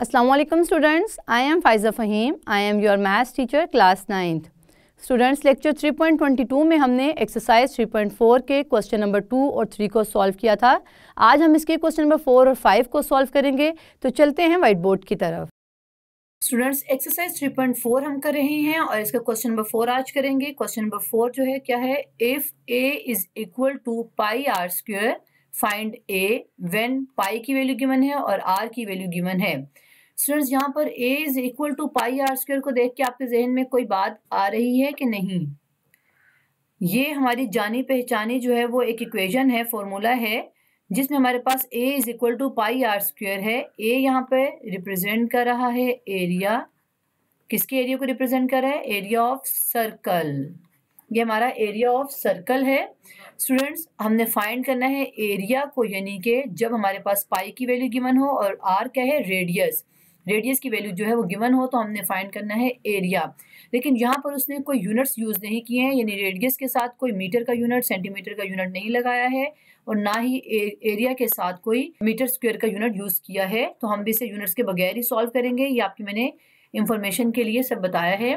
Assalamu alaikum students, I am Faiza Fahim. I am your maths teacher class 9th. Students lecture 3.22 में हमने exercise 3.4 के question number 2 और 3 को solve किया था। आज हम इसके क्वेश्चन नंबर 4 और 5 को सॉल्व करेंगे। तो चलते हैं वाइट बोर्ड की तरफ। स्टूडेंट्स एक्सरसाइज 3.4 हम कर रहे हैं और इसका क्वेश्चन नंबर 4 आज करेंगे। क्वेश्चन नंबर 4 जो है क्या है, if a is equal to pi r square find a when pi की वैल्यू गिवन है और r की वैल्यू गिवन है। स्टूडेंट्स यहाँ पर a is equal to pi r square को देख के आपके जहन में कोई बात आ रही है कि नहीं? ये हमारी जानी पहचानी जो है वो एक इक्वेशन है, फॉर्मूला है, जिसमें हमारे पास a is equal to pi r square है। a यहाँ पे रिप्रेजेंट कर रहा है एरिया, किसके एरिया को रिप्रेजेंट कर रहा है? Area of circle. ये हमारा एरिया ऑफ सर्कल है। स्टूडेंट्स हमने फाइंड करना है एरिया को, यानी कि जब हमारे पास पाई की वैल्यू गिवन हो और r क्या है? रेडियस। रेडियस की वैल्यू जो है वो गिवन हो तो हमने फाइंड करना है एरिया। लेकिन यहाँ पर उसने कोई यूनिट्स यूज नहीं किए हैं, यानी रेडियस के साथ कोई मीटर का यूनिट, सेंटीमीटर का यूनिट नहीं लगाया है और ना ही एरिया के साथ कोई मीटर स्क्वायर का यूनिट यूज किया है। तो हम भी इसे यूनिट्स के बगैर ही सॉल्व करेंगे। ये आपकी मैंने इंफॉर्मेशन के लिए सब बताया है।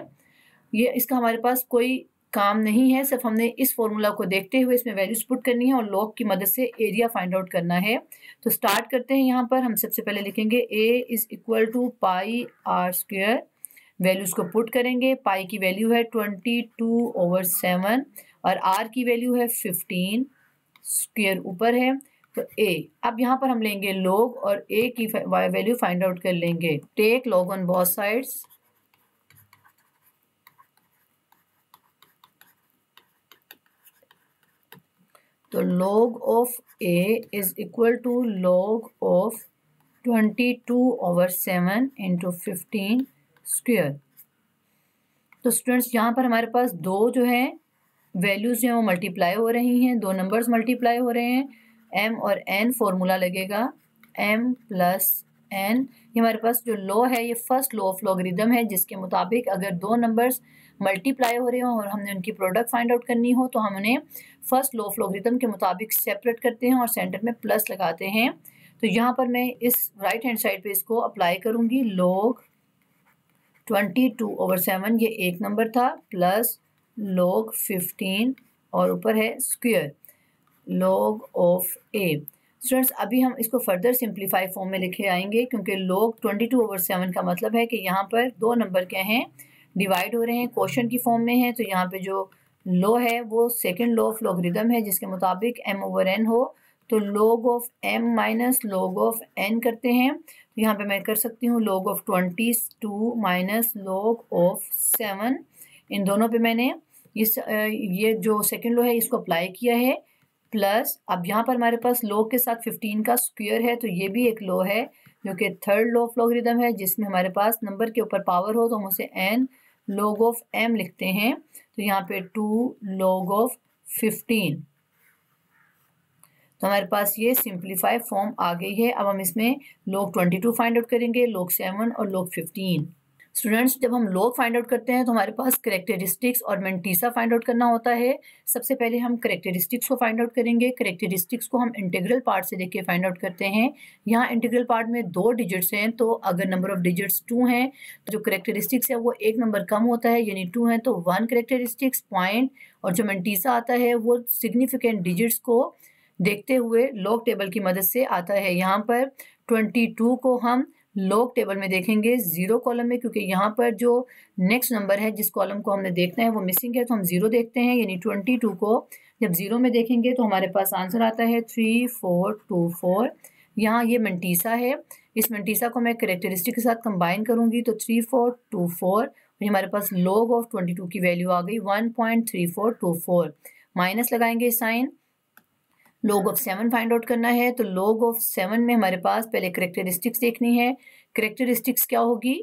ये इसका हमारे पास कोई काम नहीं है, सिर्फ हमने इस फॉर्मूला को देखते हुए इसमें वैल्यूज पुट करनी है और लॉग की मदद से एरिया फाइंड आउट करना है। तो स्टार्ट करते हैं। यहाँ पर हम सबसे पहले लिखेंगे a is equal to pi r square, values को पुट करेंगे। पाई की वैल्यू है 22/7 और r की वैल्यू है 15, स्क्वायर ऊपर है तो a। अब यहाँ पर हम लेंगे लॉग और a की वैल्यू फाइंड आउट कर लेंगे। Take log on both sides. तो log of a is equal to log of 22/7 into 15 square. तो स्टूडेंट्स यहाँ पर हमारे पास दो जो है वैल्यूज जो है वो मल्टीप्लाई हो रही हैं, दो नंबर्स मल्टीप्लाई हो रहे हैं। m और n फॉर्मूला लगेगा m प्लस n। ये हमारे पास जो लॉ है ये फर्स्ट लॉ ऑफ लॉगरिदम है, जिसके मुताबिक अगर दो नंबर्स मल्टीप्लाई हो रहे हो और हमने उनकी प्रोडक्ट फाइंड आउट करनी हो तो हम उन्हें फर्स्ट लॉ ऑफ लॉगरिदम के मुताबिक सेपरेट करते हैं और सेंटर में प्लस लगाते हैं। तो यहाँ पर मैं इस राइट हैंड साइड पे इसको अप्लाई करूँगी। log 22/7 ये एक नंबर था, प्लस log 15 और ऊपर है square log of a। Students अभी हम इसको फर्दर सिंप्लीफाई फॉर्म में लिखे आएंगे, क्योंकि log 22/7 का मतलब है कि यहाँ पर दो नंबर क्या हैं? डिवाइड हो रहे हैं, क्वोशंट की फॉर्म में है। तो यहाँ पे जो लॉ है वो सेकंड लॉ ऑफ लॉगरिदम है, जिसके मुताबिक m/n हो तो log of m minus log of n करते हैं। तो यहाँ पे मैं कर सकती हूँ log of 22 minus log of 7। इन दोनों पे मैंने ये जो सेकंड लॉ है इसको अप्लाई किया है, प्लस अब यहाँ पर हमारे पास log के साथ 15 का स्क्वायर है, तो ये भी एक लॉ है जो कि थर्ड लॉ ऑफ लॉगरिदम है, जिसमें हमारे पास नंबर के ऊपर पावर हो तो हम उसे n log ऑफ m लिखते हैं। तो यहाँ पे 2 log ऑफ 15। तो हमारे पास ये सिंप्लीफाई फॉर्म आ गई है। अब हम इसमें log 22 फाइंड आउट करेंगे, log 7 और log 15। स्टूडेंट्स जब हम log फाइंड आउट करते हैं तो हमारे पास करेक्टरिस्टिक्स और मेंटीसा फाइंड आउट करना होता है। सबसे पहले हम करेक्टरिस्टिक्स को फाइंड आउट करेंगे। करेक्टरिस्टिक्स को हम इंटीग्रल पार्ट से देख के फाइंड आउट करते हैं। यहाँ इंटीग्रल पार्ट में 2 डिजिट्स हैं, तो अगर नंबर ऑफ डिजिट्स 2 हैं तो जो करेक्टरिस्टिक्स है वो एक नंबर कम होता है, यानी 2 है तो 1 करेक्टरिस्टिक्स पॉइंट। और जो मेंटीसा आता है वो सिग्निफिकेंट डिजिट्स को देखते हुए लॉग टेबल की मदद से आता है। यहाँ पर 22 को हम लॉग टेबल में देखेंगे 0 कॉलम में, क्योंकि यहाँ पर जो नेक्स्ट नंबर है जिस कॉलम को हमने देखना है वो मिसिंग है, तो हम 0 देखते हैं। यानी 22 को जब 0 में देखेंगे तो हमारे पास आंसर आता है 3424। यहाँ ये मेंटीसा है, इस मेंटीसा को मैं करेक्टरिस्टिक के साथ कंबाइन करूँगी तो 3424। हमारे पास log ऑफ 22 की वैल्यू आ गई 1.3424। माइनस लगाएंगे sign, log of 7 find out करना है। तो log ऑफ 7 में हमारे पास पहले करेक्टरिस्टिक्स देखनी है। करेक्टरिस्टिक्स क्या होगी?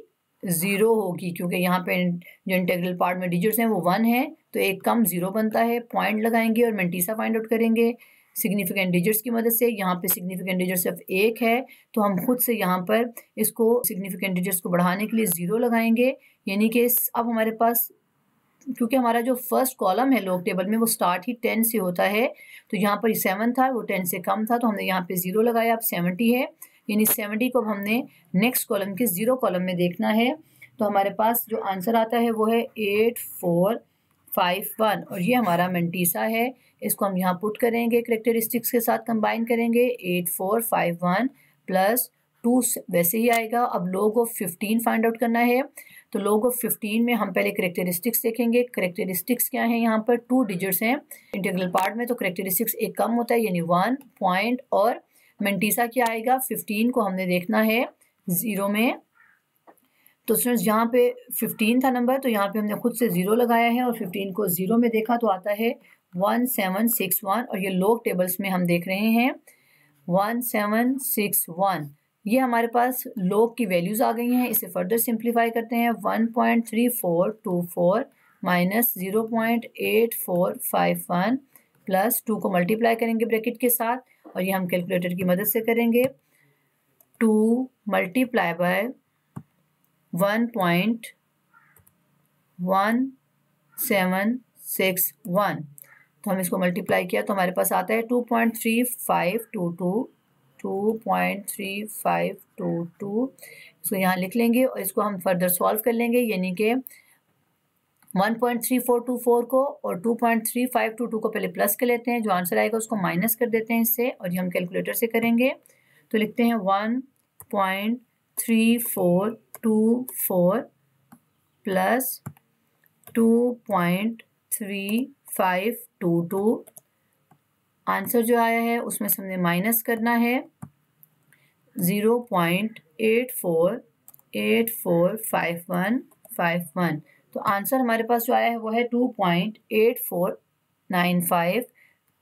0 होगी, क्योंकि यहाँ पे जो इंटीग्रल पार्ट में डिजिट्स हैं वो 1 है, तो एक कम 0 बनता है। पॉइंट लगाएंगे और मेंटीसा फाइंड आउट करेंगे सिग्निफिकेंट डिजिट्स की मदद से। यहाँ पे सिग्निफिकेंट डिजिट सिर्फ 1 है, तो हम खुद से यहाँ पर इसको सिग्निफिकेंट डिजिट्स को बढ़ाने के लिए 0 लगाएंगे। यानी कि अब हमारे पास, क्योंकि हमारा जो फर्स्ट कॉलम है लॉग टेबल में वो स्टार्ट ही 10 से होता है, तो यहाँ पर 7 था वो 10 से कम था, तो हमने यहाँ पे 0 लगाया। अब 70 है, यानी 70 को अब हमने नेक्स्ट कॉलम के 0 कॉलम में देखना है। तो हमारे पास जो आंसर आता है वो है 8451 और ये हमारा मेंटीसा है। इसको हम यहाँ पुट करेंगे, करेक्टरिस्टिक्स के साथ कंबाइन करेंगे। 8451 प्लस 2 वैसे ही आएगा। अब log ऑफ 15 फाइंड आउट करना है। तो log ऑफ 15 में हम पहले करेक्टरिस्टिक्स देखेंगे। करेक्टरिस्टिक्स क्या है, यहाँ पर 2 डिजिट्स हैं इंटीग्रल पार्ट में, तो करेक्टरिस्टिक्स एक कम होता है यानी 1 पॉइंट, और मेंटीसा क्या आएगा, 15 को हमने देखना है 0 में। तो स्टूडेंट्स यहाँ पे 15 था नंबर, तो यहाँ पे हमने खुद से 0 लगाया है और 15 को 0 में देखा तो आता है 1761 और ये log टेबल्स में हम देख रहे हैं 1761। ये हमारे पास log की वैल्यूज आ गई हैं। इसे फर्दर सिंप्लीफाई करते हैं। 1.3424 माइनस 0.8451 प्लस 2 को मल्टीप्लाई करेंगे ब्रैकेट के साथ और ये हम कैलकुलेटर की मदद से करेंगे। 2 मल्टीप्लाई बाय 1.1761, तो हम इसको मल्टीप्लाई किया तो हमारे पास आता है 2.3522। 2.3522 इसको यहाँ लिख लेंगे और इसको हम फर्दर सॉल्व कर लेंगे, यानी कि 1.3424 को और 2.3522 को पहले प्लस कर लेते हैं, जो आंसर आएगा उसको माइनस कर देते हैं इससे और ये हम कैलकुलेटर से करेंगे। तो लिखते हैं 1.3424 प्लस 2.3522, आंसर जो आया है उसमें से हमने माइनस करना है 0.845151। तो आंसर हमारे पास जो आया है वो है 2.8495।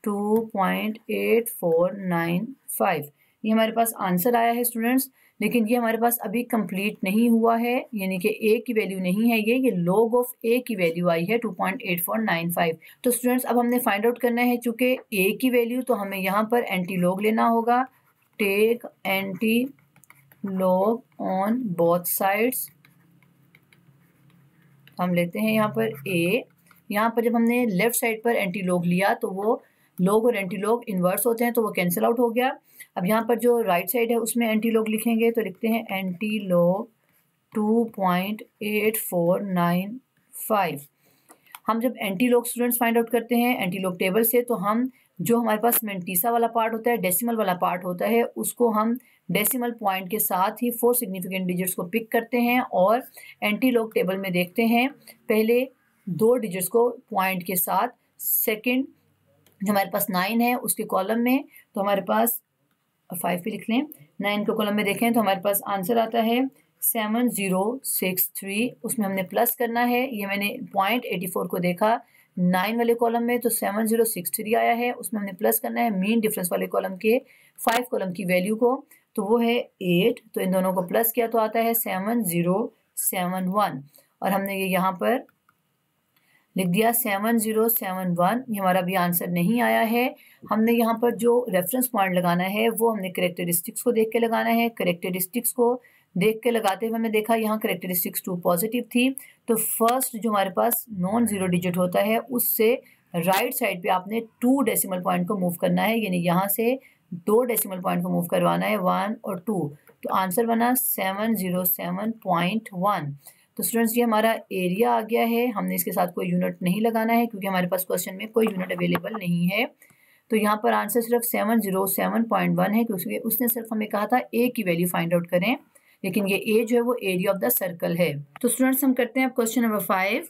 2.8495 ये हमारे पास आंसर आया है स्टूडेंट्स, लेकिन ये हमारे पास अभी कंप्लीट नहीं हुआ है, यानी कि a की वैल्यू नहीं है, ये log ऑफ a की वैल्यू आई है 2.8495। तो स्टूडेंट्स अब हमने फाइंड आउट करना है, चूंकि a की वैल्यू, तो हमें यहाँ पर एंटी लॉग लेना होगा। Take anti log on both sides, हम लेते हैं यहाँ पर a। यहाँ पर जब हमने लेफ्ट साइड पर एंटी लॉग लिया तो वो लॉग और एंटी लॉग इन्वर्स होते हैं, तो वो कैंसिल आउट हो गया। अब यहाँ पर जो राइट साइड है उसमें एंटी लॉग लिखेंगे, तो लिखते हैं एंटी लॉग 2.8495। हम जब anti log students find out करते हैं एंटी लॉग टेबल से, तो हम जो हमारे पास मेंटीसा वाला पार्ट होता है, डेसिमल वाला पार्ट होता है, उसको हम डेसिमल पॉइंट के साथ ही 4 सिग्निफिकेंट डिजिट्स को पिक करते हैं और एंटी लॉग टेबल में देखते हैं पहले 2 डिजिट्स को पॉइंट के साथ, सेकंड जो हमारे पास 9 है उसके कॉलम में, तो हमारे पास 5 पे लिख लें, 9 के कॉलम में देखें तो हमारे पास आंसर आता है 7063। उसमें हमने प्लस करना है, ये मैंने 0.84 को देखा 9 वाले कॉलम में, तो 7063 आया है। उसमें हमने प्लस करना है मीन डिफरेंस वाले कॉलम के 5 कॉलम की वैल्यू को, तो वो है 8, तो इन दोनों को प्लस किया तो आता है 7071 और हमने ये यहाँ पर लिख दिया 7071। ये हमारा भी आंसर नहीं आया है। हमने यहाँ पर जो रेफरेंस पॉइंट लगाना है वो हमने करेक्टरिस्टिक्स को देख के लगाना है। करेक्टरिस्टिक्स को देख के लगाते हुए हमने देखा यहाँ करेक्टरिस्टिक्स 2 पॉजिटिव थी, तो फर्स्ट जो हमारे पास नॉन जीरो डिजिट होता है उससे राइट साइड पे आपने 2 डेसिमल पॉइंट को मूव करना है, यानी यहाँ से 2 डेसिमल पॉइंट को मूव करवाना है 1 और 2, तो आंसर बना 707.1। तो स्टूडेंट्स ये हमारा एरिया आ गया है। हमने इसके साथ कोई यूनिट नहीं लगाना है क्योंकि हमारे पास क्वेश्चन में कोई यूनिट अवेलेबल नहीं है। तो यहाँ पर आंसर सिर्फ 707.1 है क्योंकि उसने सिर्फ हमें कहा था ए की वैल्यू फाइंड आउट करें, लेकिन ये ए जो है वो एरिया ऑफ द सर्कल है। तो स्टूडेंट्स हम करते हैं अब क्वेश्चन नंबर 5।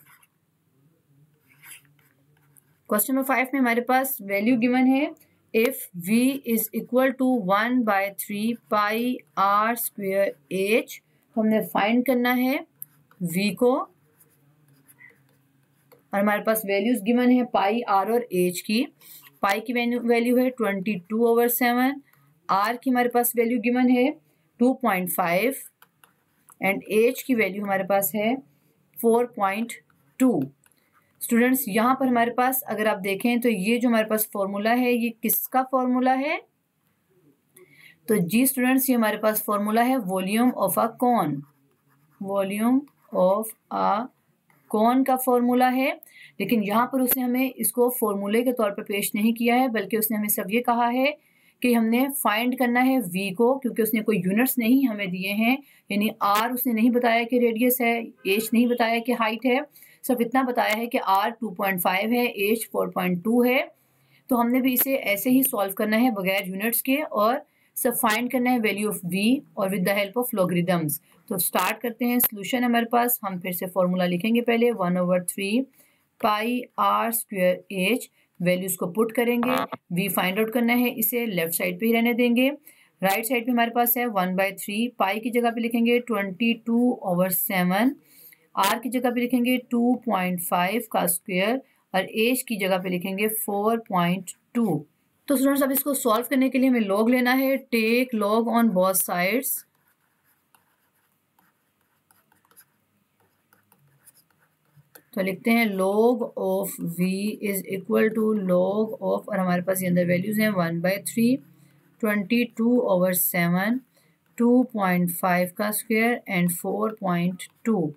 क्वेश्चन नंबर 5 में हमारे पास वैल्यू गिवन है if v is equal to 1/3 pi r square h। हमने फाइंड करना है v को और हमारे पास वैल्यूज गिवन है पाई r और h की। पाई की वैल्यू है 22/7, r की हमारे पास वैल्यू गिवन है 2.5 एंड h की वैल्यू हमारे पास है 4.2। स्टूडेंट्स यहाँ पर हमारे पास अगर आप देखें तो ये जो हमारे पास फॉर्मूला है ये किसका फॉर्मूला है, तो जी स्टूडेंट्स ये हमारे पास फॉर्मूला है volume of a cone. Volume of a cone का फॉर्मूला है, लेकिन यहाँ पर उसने हमें इसको फॉर्मूले के तौर पर पेश नहीं किया है, बल्कि उसने हमें सिर्फ ये कहा है कि हमने फाइंड करना है v को, क्योंकि उसने कोई यूनिट्स नहीं हमें दिए हैं, यानी r उसने नहीं बताया कि रेडियस है, h नहीं बताया कि हाइट है, सिर्फ इतना बताया है कि r 2.5 है, h 4.2 है। तो हमने भी इसे ऐसे ही सॉल्व करना है बगैर यूनिट्स के, और सब फाइंड करना है वैल्यू ऑफ v और with the help of logarithms. तो स्टार्ट करते हैं। सोल्यूशन हमारे पास, हम फिर से फॉर्मूला लिखेंगे पहले 1/3 pi r square h, values को पुट करेंगे, v फाइंड आउट करना है, इसे लेफ्ट साइड पे ही रहने देंगे। राइट साइड पे हमारे पास है 1/3 पाई की जगह पे लिखेंगे 22/7, r की जगह पे लिखेंगे 2.5 का स्क्वायर और h की जगह पे लिखेंगे 4.2। तो स्टूडेंट्स अब इसको सॉल्व करने के लिए हमें लॉग लेना है। Take log on both sides. तो लिखते हैं log of v is equal to log of, और हमारे पास ये अंदर वैल्यूज हैं 1/3, 22/7, 2.5 का स्क्वायर एंड 4.2।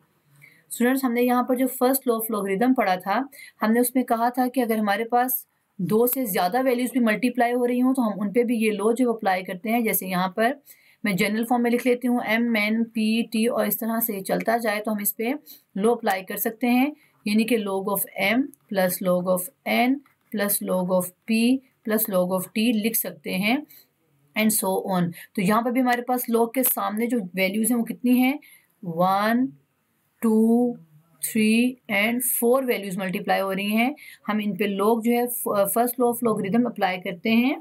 स्टूडेंट्स हमने यहाँ पर जो फर्स्ट लॉ ऑफ लॉगरिदम पढ़ा था, हमने उसमें कहा था कि अगर हमारे पास 2 से ज़्यादा वैल्यूज भी मल्टीप्लाई हो रही हूँ तो हम उन पे भी ये लॉ जो अप्लाई करते हैं। जैसे यहाँ पर मैं जनरल फॉर्म में लिख लेती हूँ m(n)p(t) और इस तरह से चलता जाए तो हम इस पे लॉ अप्लाई कर सकते हैं, यानी कि log of m plus log of n plus log of p plus log of t लिख सकते हैं, एंड सो ऑन। तो यहाँ पर भी हमारे पास log के सामने जो वैल्यूज हैं वो कितनी हैं, 1, 2, 3 एंड 4 वैल्यूज मल्टीप्लाई हो रही हैं। हम इन पे log जो है first law of logarithm apply करते हैं।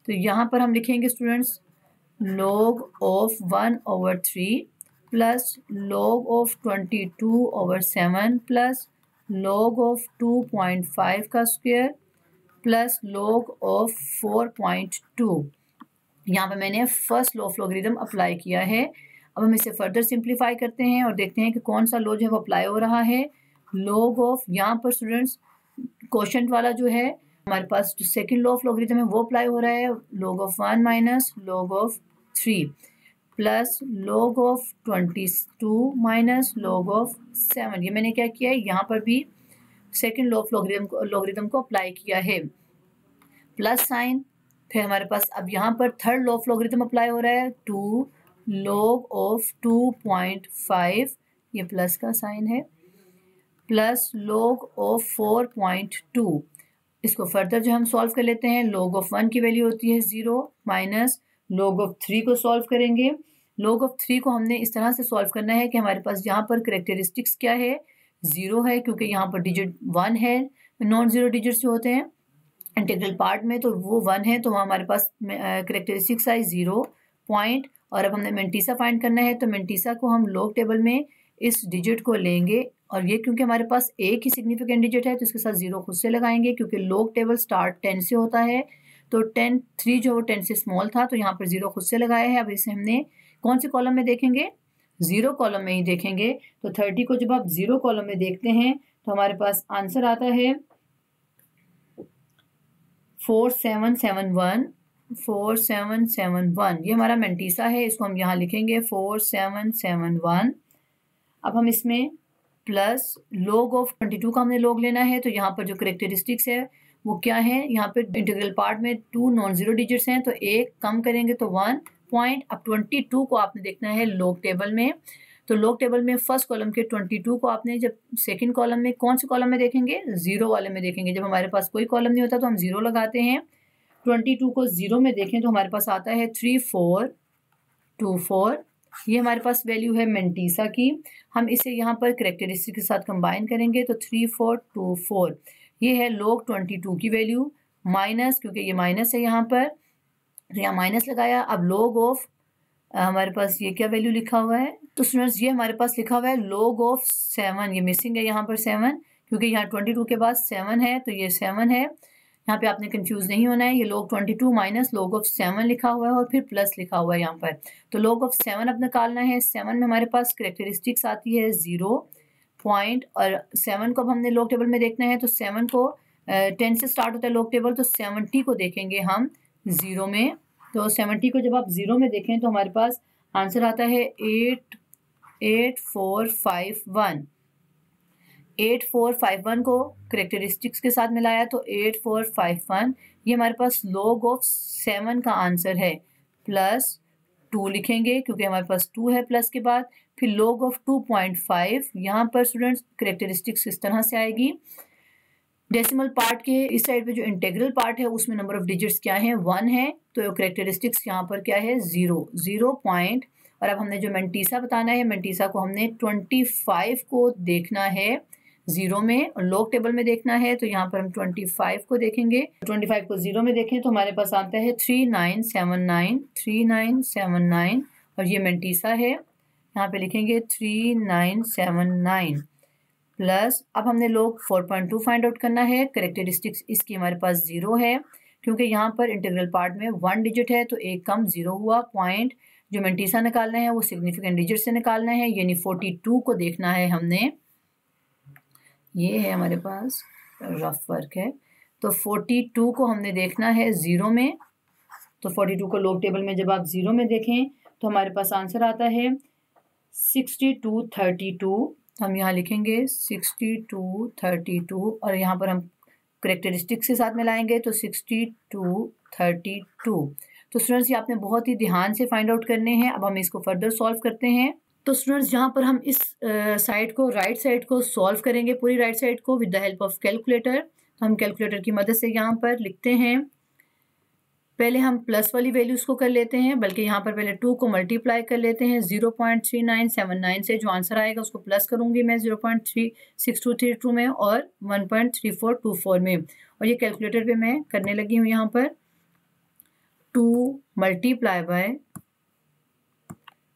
तो यहाँ पर हम लिखेंगे students log of 1/3 plus log of 22/7 plus log of 2.5 का स्क्वायर प्लस log ऑफ 4.2। यहाँ पर मैंने first law of logarithm apply किया है। अब हम इसे फर्दर सिंप्लीफाई करते हैं और देखते हैं कि कौन सा लॉ जो है वो अप्लाई हो रहा है। log ऑफ, यहाँ पर स्टूडेंट्स क्वोशंट वाला जो है हमारे पास जो सेकंड लॉ ऑफ लॉगरिदम है वो अप्लाई हो रहा है, log of 1 minus log of 3 plus log of 22 minus log of 7। ये मैंने क्या किया है, यहाँ पर भी सेकंड लॉ ऑफ लॉगरिदम को अप्लाई किया है, प्लस साइन। फिर हमारे पास अब यहाँ पर third law of logarithm apply हो रहा है, 2 log ऑफ 2.5, ये प्लस का साइन है, प्लस log ऑफ 4.2। इसको फर्दर जो हम सॉल्व कर लेते हैं, log ऑफ 1 की वैल्यू होती है 0 माइनस log ऑफ 3 को सॉल्व करेंगे। log ऑफ 3 को हमने इस तरह से सॉल्व करना है कि हमारे पास यहाँ पर करेक्टरिस्टिक्स क्या है, 0 है, क्योंकि यहाँ पर डिजिट 1 है, नॉन जीरो डिजिट्स जो होते हैं इंटीग्रल पार्ट में तो वो 1 है, तो हमारे पास करेक्टरिस्टिक्स आई 0 पॉइंट। और अब हमने मेंटीसा फाइंड करना है, तो मेंटीसा को हम log टेबल में इस डिजिट को लेंगे, और ये क्योंकि हमारे पास एक ही सिग्निफिकेंट डिजिट है तो इसके साथ 0 खुद से लगाएंगे, क्योंकि log टेबल स्टार्ट 10 से होता है, तो 3 जो 10 से स्मॉल था तो यहाँ पर 0 खुद से लगाया है। अब इसे हमने कौन से कॉलम में देखेंगे, 0 कॉलम में ही देखेंगे। तो 30 को जब आप 0 कॉलम में देखते हैं तो हमारे पास आंसर आता है 4771। 4771 ये हमारा मेंटीसा है, इसको हम यहाँ लिखेंगे 4771। अब हम इसमें प्लस log ऑफ 22 का हमने log लेना है, तो यहाँ पर जो करेक्टरिस्टिक्स है वो क्या है, यहाँ पे इंटीग्रल पार्ट में 2 नॉन जीरो डिजिट्स हैं, तो एक कम करेंगे तो 1 पॉइंट। अब 22 को आपने देखना है log टेबल में, तो log टेबल में फर्स्ट कॉलम के 22 को आपने जब सेकंड कॉलम में कौन से कॉलम में देखेंगे, 0 वाले में देखेंगे। जब हमारे पास कोई कॉलम नहीं होता तो हम 0 लगाते हैं। 22 को 0 में देखें तो हमारे पास आता है 3424। ये हमारे पास वैल्यू है मेंटीसा की। हम इसे यहाँ पर करेक्टरिस्टिक के साथ कंबाइन करेंगे तो 3424 ये है log 22 की वैल्यू, माइनस, क्योंकि ये माइनस है यहाँ पर, तो यहाँ माइनस लगाया। अब log ऑफ हमारे पास ये क्या वैल्यू लिखा हुआ है, तो स्टूडेंट्स ये हमारे पास लिखा हुआ है log ऑफ 7, ये मिसिंग है यहाँ पर 7, क्योंकि यहाँ 22 के बाद 7 है तो ये 7 है। यहाँ पे आपने कंफ्यूज नहीं होना है, ये log 22 माइनस log ऑफ 7 लिखा हुआ है और फिर प्लस लिखा हुआ है यहाँ पर। तो log ऑफ 7 अब निकालना है। 7 में हमारे पास करेक्टरिस्टिक्स आती है 0 पॉइंट, और 7 को अब हमने log टेबल में देखना है, तो 7 को 10 से स्टार्ट होता है log टेबल, तो 70 को देखेंगे हम 0 में। तो 70 को जब आप 0 में देखें तो हमारे पास आंसर आता है 88451। 8451 को करेक्टरिस्टिक्स के साथ मिलाया तो 8451, ये हमारे पास log ऑफ 7 का आंसर है, प्लस 2 लिखेंगे क्योंकि हमारे पास 2 है प्लस के बाद, फिर log ऑफ 2.5, यहाँ पर स्टूडेंट्स करेक्टरिस्टिक्स इस तरह से आएगी। डेसिमल पार्ट के इस साइड पे जो इंटीग्रल पार्ट है उसमें नंबर ऑफ डिजिट्स क्या है, 1 है, तो करेक्टरिस्टिक्स यहाँ पर क्या है, 0 पॉइंट। और अब हमने जो मेंटीसा बताना है, मेंटीसा को हमने 25 को देखना है 0 में और लॉग टेबल में देखना है, तो यहाँ पर हम 25 को देखेंगे। 25 को 0 में देखें तो हमारे पास आता है 3979 और ये मेंटीसा है, यहाँ पे लिखेंगे 3979 प्लस, अब हमने log 4.2 फाइंड आउट करना है। करेक्टरिस्टिक्स इसकी हमारे पास 0 है क्योंकि यहाँ पर इंटीग्रल पार्ट में 1 डिजिट है तो एक कम 0 हुआ पॉइंट। जो मेंटीसा निकालना है वो सिग्निफिकेंट डिजिट से निकालना है, यानी 42 को देखना है हमने। ये है हमारे पास रफ वर्क है, तो 42 को हमने देखना है 0 में, तो 42 को log टेबल में जब आप 0 में देखें तो हमारे पास आंसर आता है 6232। हम यहाँ लिखेंगे 6232 और यहाँ पर हम करेक्टरिस्टिक्स के साथ मिलाएंगे तो 6232। तो स्टूडेंट्स ये आपने बहुत ही ध्यान से फाइंड आउट करने हैं। अब हम इसको फर्दर सॉल्व करते हैं। तो स्टूडेंट्स यहाँ पर हम इस साइड को, राइट साइड को सॉल्व करेंगे, पूरी राइट साइड को with the help of calculator. तो हम कैलकुलेटर की मदद से यहाँ पर लिखते हैं, पहले हम प्लस वाली वैल्यूज़ को कर लेते हैं, बल्कि यहाँ पर पहले 2 को मल्टीप्लाई कर लेते हैं। 0.3979 से जो आंसर आएगा उसको प्लस करूँगी मैं 0.6232 में और 1.3424 में, और ये कैलकुलेटर पे मैं करने लगी हूँ। यहाँ पर 2 मल्टीप्लाई बाय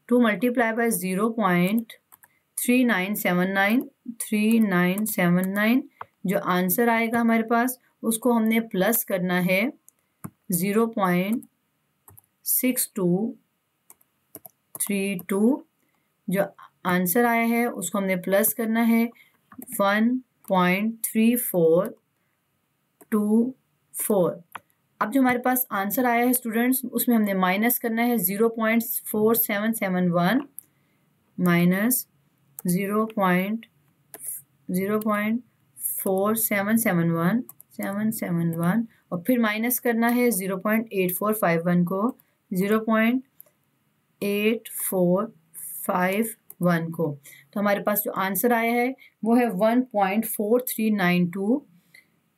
0.3979 जो आंसर आएगा हमारे पास उसको हमने प्लस करना है 0.6232, जो आंसर आया है उसको हमने प्लस करना है 1.3424। अब जो हमारे पास आंसर आया है स्टूडेंट्स उसमें हमने माइनस करना है 0.4771 माइनस 0.4771 और फिर माइनस करना है 0.8451 को 0.8451 को। तो हमारे पास जो आंसर आया है वो है 1.4392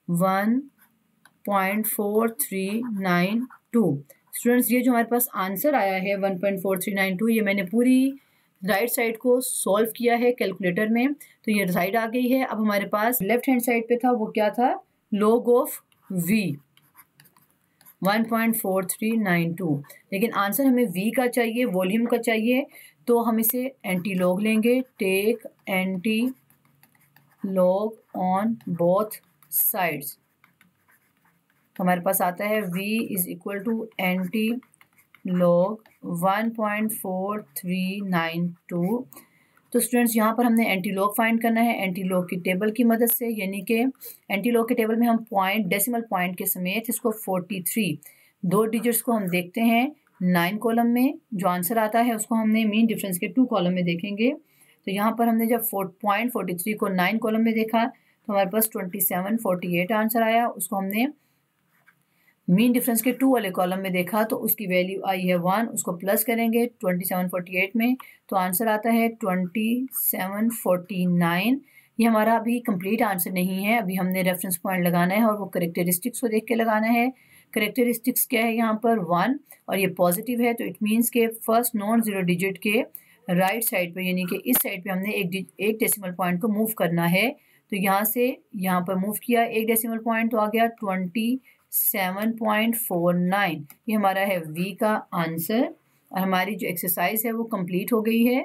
1.4392। स्टूडेंट्स ये जो हमारे पास आंसर आया है 1.4392, ये मैंने पूरी राइट साइड को सॉल्व किया है कैलकुलेटर में, तो ये साइड आ गई है। अब हमारे पास लेफ्ट हैंड साइड पे था वो क्या था, log ऑफ v 1.4392, लेकिन आंसर हमें v का चाहिए, वॉल्यूम का चाहिए, तो हम इसे एंटी लॉग लेंगे। Take anti log on both sides, तो हमारे पास आता है v is equal to anti log 1.4392। तो स्टूडेंट्स यहाँ पर हमने एंटी लॉग फाइंड करना है एंटी लॉग की टेबल की मदद से, यानी कि एंटी लॉग के टेबल में हम पॉइंट, डेसिमल पॉइंट के समेत इसको 43 2 डिजिट्स को हम देखते हैं 9 कॉलम में, जो आंसर आता है उसको हमने मीन डिफरेंस के 2 कॉलम में देखेंगे। तो यहाँ पर हमने जब 4.43 को 9 कॉलम में देखा तो हमारे पास 2748 आंसर आया, उसको हमने मीन डिफरेंस के 2 वाले कॉलम में देखा तो उसकी वैल्यू आई है 1, उसको प्लस करेंगे 2748 में तो आंसर आता है 2749। ये हमारा अभी कंप्लीट आंसर नहीं है, अभी हमने रेफरेंस पॉइंट लगाना है और वो करेक्टरिस्टिक्स को देख के लगाना है। करेक्टरिस्टिक्स क्या है यहाँ पर 1 और ये पॉजिटिव है, तो इट मीन्स के फर्स्ट नॉन जीरो डिजिट के राइट साइड पे, यानी कि इस साइड पे हमने एक डेसिमल पॉइंट को मूव करना है। तो यहाँ से यहाँ पर मूव किया 1 डेसिमल पॉइंट तो आ गया 27.49। ये हमारा है V का आंसर और हमारी जो एक्सरसाइज है वो कंप्लीट हो गई है।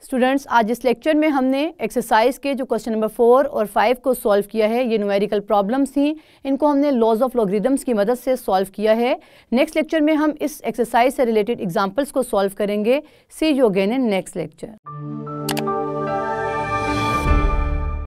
स्टूडेंट्स आज इस लेक्चर में हमने एक्सरसाइज के जो क्वेश्चन नंबर 4 और 5 को सॉल्व किया है, ये न्यूमेरिकल प्रॉब्लम्स थी, इनको हमने लॉज ऑफ लॉगरिदम्स की मदद से सॉल्व किया है। नेक्स्ट लेक्चर में हम इस एक्सरसाइज से रिलेटेड एग्जांपल्स को सॉल्व करेंगे। See you again in next lecture.